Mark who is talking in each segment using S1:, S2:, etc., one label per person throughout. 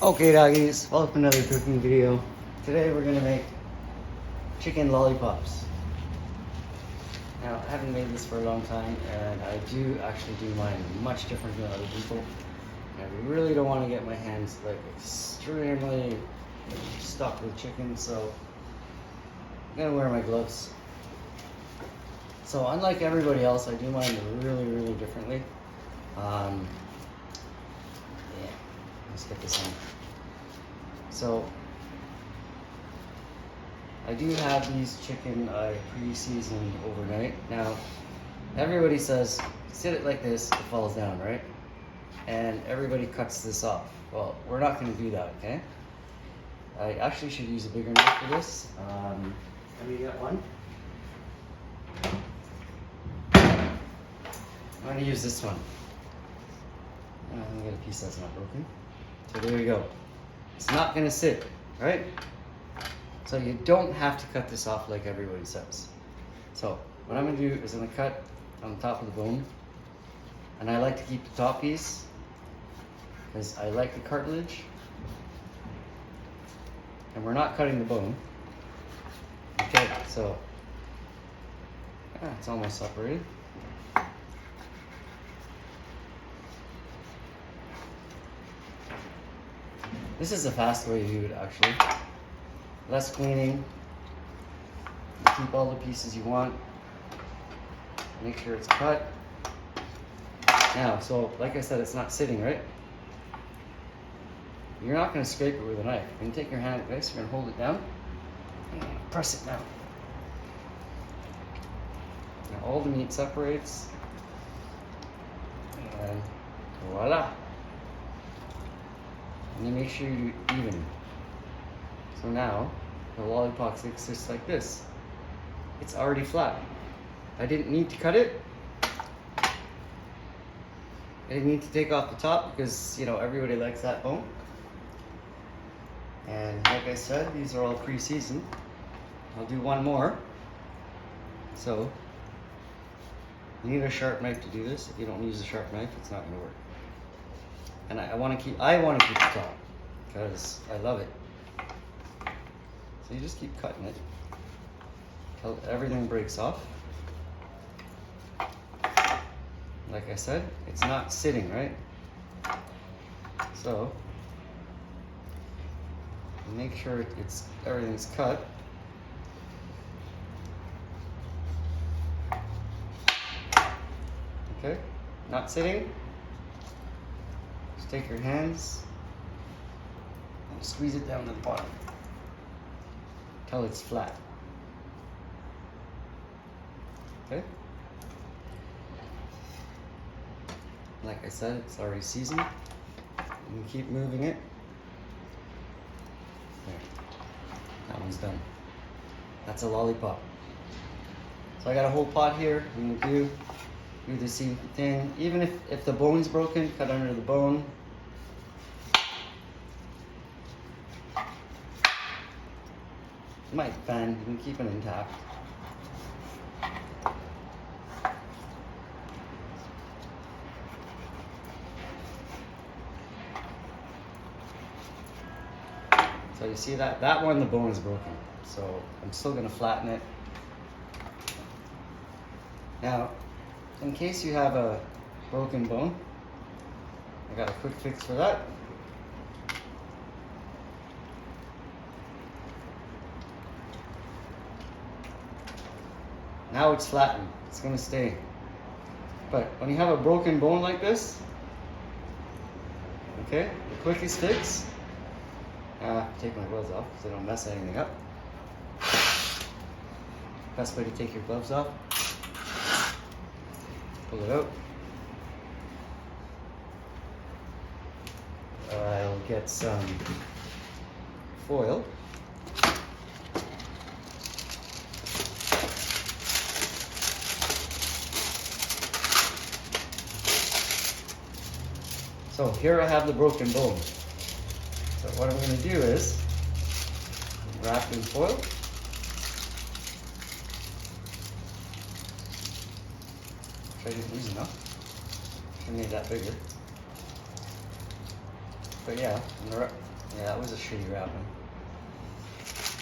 S1: Okay doggies, welcome to another cooking video. Today we're gonna make chicken lollipops. Now I haven't made this for a long time and I do actually do mine much different than other people. I really don't want to get my hands like extremely stuck with chicken, so I'm gonna wear my gloves. So unlike everybody else, I do mine really differently. Yeah, let's get this on. So I do have these chicken pre-seasoned overnight. Now everybody says sit it like this, it falls down, right? And everybody cuts this off. Well, we're not going to do that, okay? I actually should use a bigger knife for this. Let me get one. I'm going to use this one. I'm going to get a piece that's not broken. So there you go. It's not going to sit, right? So you don't have to cut this off like everybody says. So what I'm going to do is I'm going to cut on the top of the bone. And I like to keep the top piece because I like the cartilage. And we're not cutting the bone. Okay, so it's almost separated. This is a fast way to do it actually. Less cleaning. Keep all the pieces you want. Make sure it's cut. Now, so like I said, it's not sitting, right? You're not going to scrape it with a knife. You're going to take your hand like this, you're going to hold it down, and press it down. Now all the meat separates, and voila. And you make sure you do it even. So now, the lollipop looks just like this. It's already flat. I didn't need to cut it. I didn't need to take off the top because, you know, everybody likes that bone. And like I said, these are all pre-seasoned. I'll do one more. So, you need a sharp knife to do this. If you don't use a sharp knife, it's not going to work. And I want to keep the top because I love it. So you just keep cutting it till everything breaks off. Like I said, it's not sitting, right? So make sure everything's cut. Okay, not sitting. Just take your hands and squeeze it down to the bottom till it's flat. Okay. Like I said, it's already seasoned. You can keep moving it. There. That one's done. That's a lollipop. So I got a whole pot here. I'm gonna do the same thing. Even if the bone's broken, cut under the bone. It might bend, you can keep it intact. So you see that one, the bone is broken. So I'm still gonna flatten it. Now, in case you have a broken bone, I got a quick fix for that. Now it's flattened, it's gonna stay. But when you have a broken bone like this, okay, the quickest fix, take my gloves off so I don't mess anything up. Best way to take your gloves off, pull it out. I'll get some foil. So here I have the broken bone. So what I'm going to do is wrap in foil. I didn't use enough. I made that bigger. But yeah, I'm gonna Yeah, that was a shitty wrapping.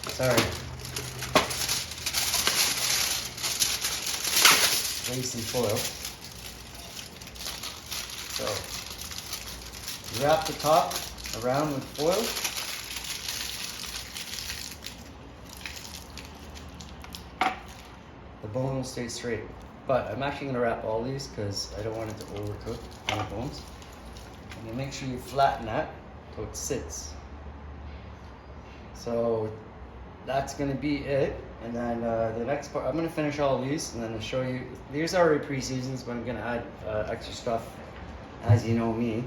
S1: Sorry. Lay some foil. So, wrap the top around with foil. The bone will stay straight. But I'm actually going to wrap all these because I don't want it to overcook on the bones. And you make sure you flatten that so it sits. So that's going to be it. And then the next part, I'm going to finish all of these and then I'll show you. These are already pre-seasoned, but I'm going to add extra stuff as you know me.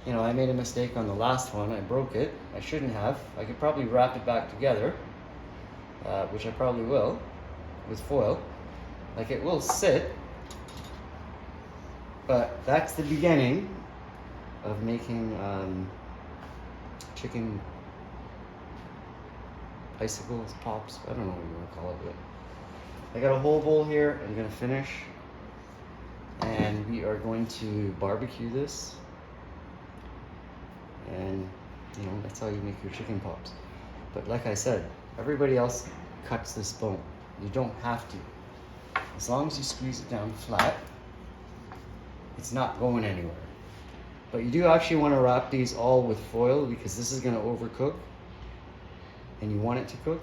S1: You know, I made a mistake on the last one. I broke it. I shouldn't have. I could probably wrap it back together, which I probably will, with foil. Like, it will sit, but that's the beginning of making chicken icicles, pops, I don't know what you want to call it, but I got a whole bowl here. I'm gonna finish, and we are going to barbecue this, and you know, that's how you make your chicken pops. But like I said, everybody else cuts this bone. You don't have to. As long as you squeeze it down flat, it's not going anywhere. But you do actually want to wrap these all with foil because this is going to overcook and you want it to cook.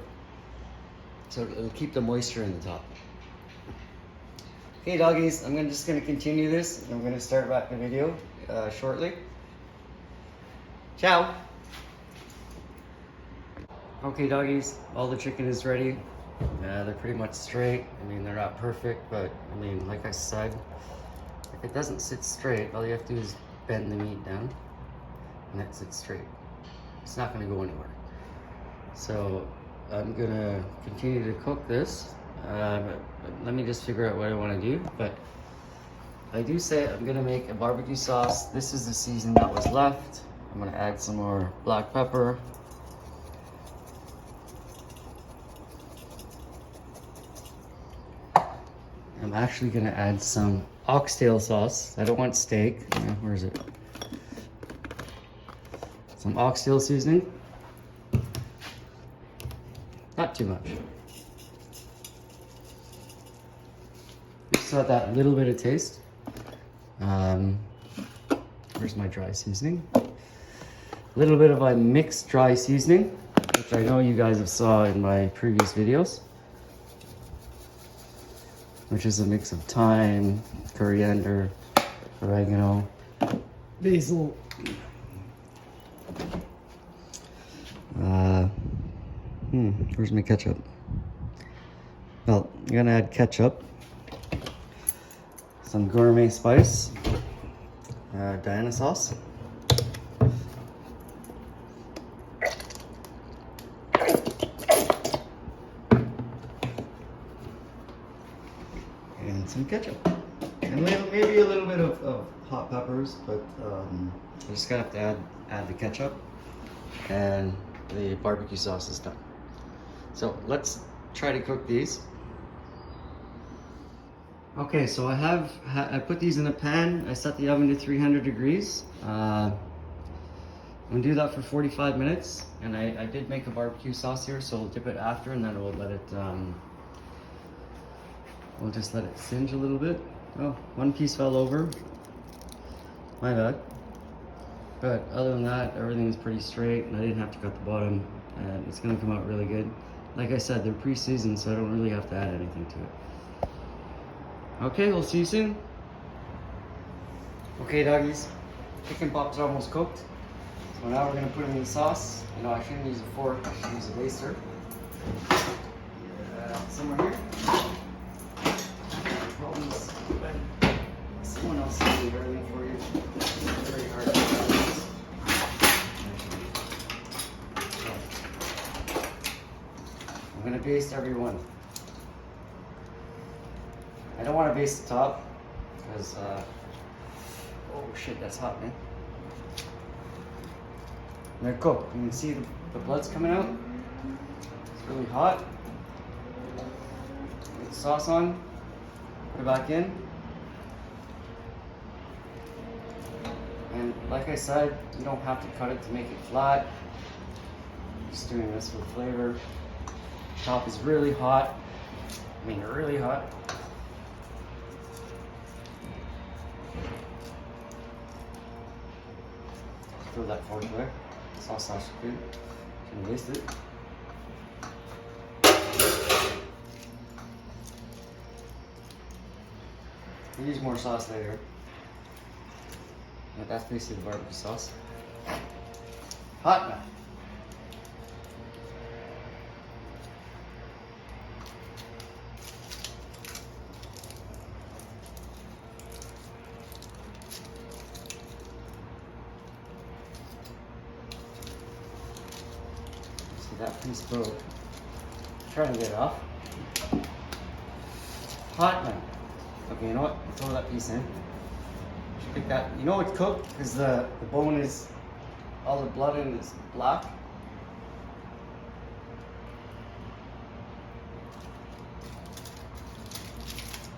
S1: So it'll keep the moisture in the top. Okay, doggies, I'm just going to continue this. I'm going to start back the video shortly. Ciao. Okay, doggies, all the chicken is ready. They're pretty much straight. I mean, they're not perfect, but I mean, like I said, if it doesn't sit straight, all you have to do is bend the meat down and that sits straight. It's not going to go anywhere. So I'm going to continue to cook this. Let me just figure out what I want to do. But I do say I'm going to make a barbecue sauce. This is the season that was left. I'm going to add some more black pepper. I'm actually going to add some oxtail sauce. I don't want steak. Where is it? Some oxtail seasoning. Not too much. Just so that little bit of taste. Where's my dry seasoning? A little bit of my mixed dry seasoning, which I know you guys have saw in my previous videos. Which is a mix of thyme, coriander, oregano, basil. Where's my ketchup? Well, I'm gonna add ketchup, some gourmet spice, Diana sauce, and some ketchup, and maybe a little bit of hot peppers, but I just gotta have to add the ketchup, and the barbecue sauce is done. So let's try to cook these. Okay, so I put these in a pan. I set the oven to 300 degrees. I'm gonna do that for 45 minutes, and I did make a barbecue sauce here, so we'll dip it after, and then we'll let it. We'll just let it singe a little bit. Oh, one piece fell over. My bad. But other than that, everything is pretty straight, and I didn't have to cut the bottom, and it's gonna come out really good. Like I said, they're pre-seasoned, so I don't really have to add anything to it. Okay, we'll see you soon. Okay, doggies, chicken pops are almost cooked. So now we're gonna put them in the sauce. You know, I shouldn't use a fork, I should use a baster. Somewhere here. Problems when someone else is doing everything for you. It's very hard to do this. I'm gonna baste every one. I don't want to baste the top because, oh shit, that's hot, man. And they're cooked. You can see the blood's coming out. It's really hot. Put the sauce on, put it back in. And And like I said, you don't have to cut it to make it flat. Just doing this for flavor. Top is really hot. I mean, really hot. Throw that fork there. Sauce is good. Shouldn't waste it. We'll use more sauce later. But that's basically the barbecue sauce. Hot now. See that piece broke. Trying to get it off. Hot now. Okay, you know what? Throw that piece in. Pick that. You know it's cooked because the bone is, all the blood in is black.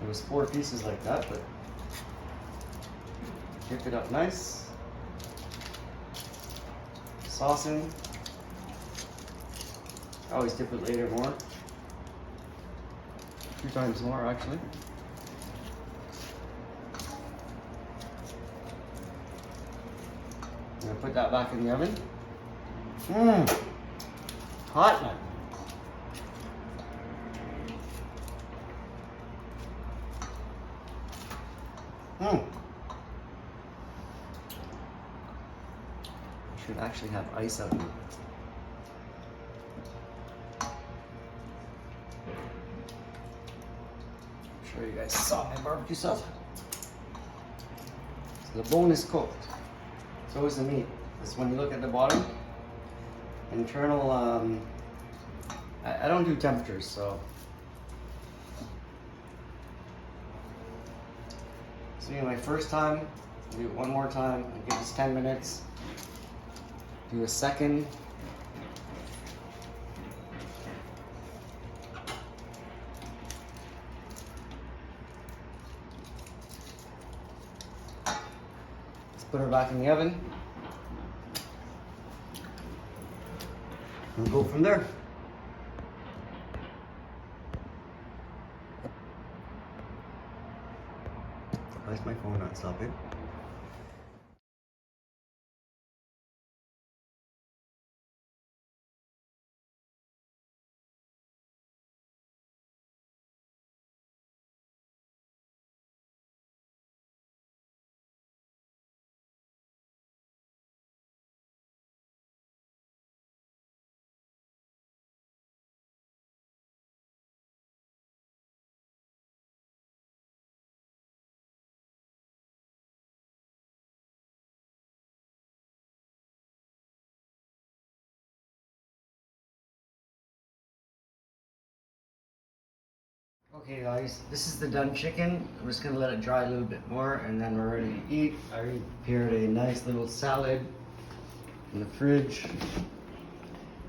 S1: It was 4 pieces like that, but dip it up nice. Sauce in. I always dip it later more. 2 times more actually. I'm gonna put that back in the oven. Hot man. Should actually have ice out of it. I'm sure you guys saw my barbecue sauce. So the bone is cooked. So is the meat. Because when you look at the bottom, internal, I don't do temperatures, so. This will be my first time. I'll do it one more time. I'll give this 10 minutes. Do a second. Let's put her back in the oven. And go from there. Why is my phone not stopping? Okay guys, this is the done chicken. I'm just gonna let it dry a little bit more and then we're ready to eat. I already prepared a nice little salad in the fridge.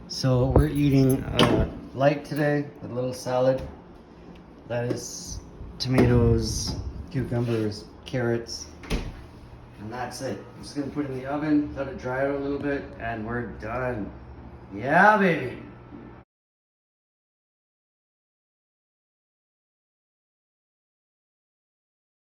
S1: So we're eating light today with a little salad. Lettuce, tomatoes, cucumbers, carrots, and that's it. I'm just gonna put it in the oven, let it dry out a little bit, and we're done. Yeah, baby.